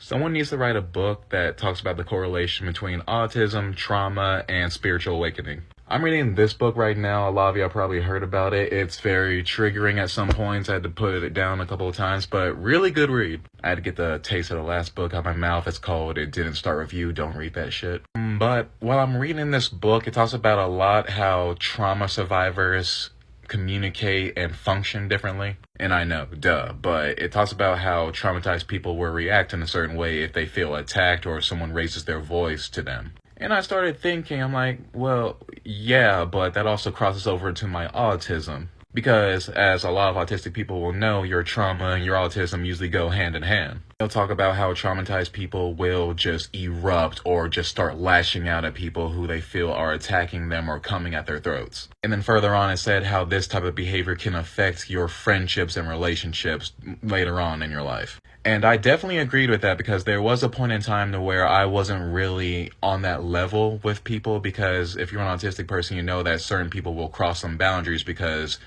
Someone needs to write a book that talks about the correlation between autism, trauma, and spiritual awakening. I'm reading this book right now. A lot of y'all probably heard about it. It's very triggering at some points. I had to put it down a couple of times, but really good read. I had to get the taste of the last book out of my mouth. It's called It Didn't Start With You. Don't read that shit. But while I'm reading this book, it talks about a lot how trauma survivors communicate and function differently. And I know, duh, but it talks about how traumatized people will react in a certain way if they feel attacked or if someone raises their voice to them. And I started thinking, I'm like, well, yeah, but that also crosses over to my autism. Because, as a lot of autistic people will know, your trauma and your autism usually go hand in hand. They'll talk about how traumatized people will just erupt or just start lashing out at people who they feel are attacking them or coming at their throats. And then further on, it said how this type of behavior can affect your friendships and relationships later on in your life. And I definitely agreed with that because there was a point in time to where I wasn't really on that level with people, because if you're an autistic person, you know that certain people will cross some boundaries because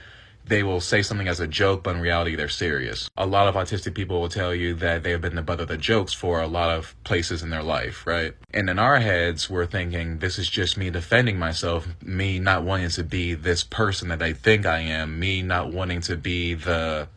they will say something as a joke, but in reality, they're serious. A lot of autistic people will tell you that they have been the butt of the jokes for a lot of places in their life, right? And in our heads, we're thinking, this is just me defending myself, me not wanting to be this person that they think I am, me not wanting to be the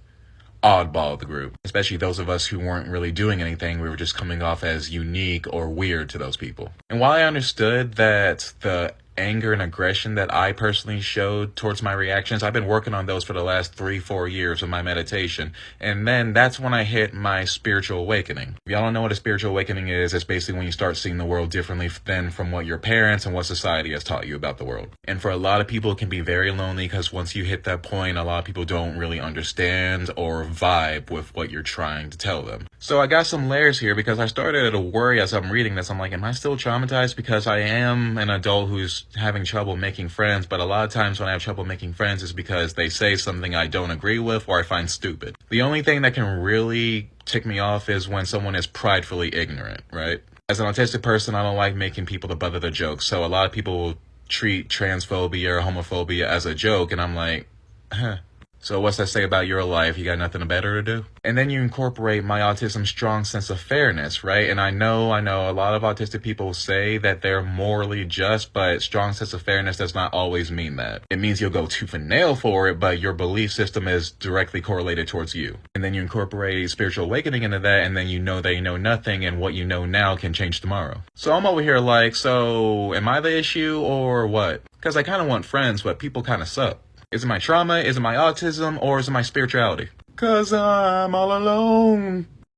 oddball of the group, especially those of us who weren't really doing anything. We were just coming off as unique or weird to those people. And while I understood that the anger and aggression that I personally showed towards my reactions, I've been working on those for the last 3-4 years of my meditation. And then that's when I hit my spiritual awakening. If y'all don't know what a spiritual awakening is, it's basically when you start seeing the world differently than from what your parents and what society has taught you about the world. And for a lot of people, it can be very lonely because once you hit that point, a lot of people don't really understand or vibe with what you're trying to tell them. So I got some layers here because I started to worry as I'm reading this. I'm like, am I still traumatized? Because I am an adult who's having trouble making friends, but a lot of times when I have trouble making friends is because they say something I don't agree with or I find stupid. The only thing that can really tick me off is when someone is pridefully ignorant, right? As an autistic person, I don't like making people the butt of the joke, so a lot of people will treat transphobia or homophobia as a joke, and I'm like, huh. So what's that say about your life? You got nothing better to do? And then you incorporate my autism's strong sense of fairness, right? And I know a lot of autistic people say that they're morally just, but strong sense of fairness does not always mean that. It means you'll go tooth and nail for it, but your belief system is directly correlated towards you. And then you incorporate spiritual awakening into that, and then you know that you know nothing, and what you know now can change tomorrow. So I'm over here like, so am I the issue or what? Because I kind of want friends, but people kind of suck. Is it my trauma? Is it my autism? Or is it my spirituality? 'Cause I'm all alone.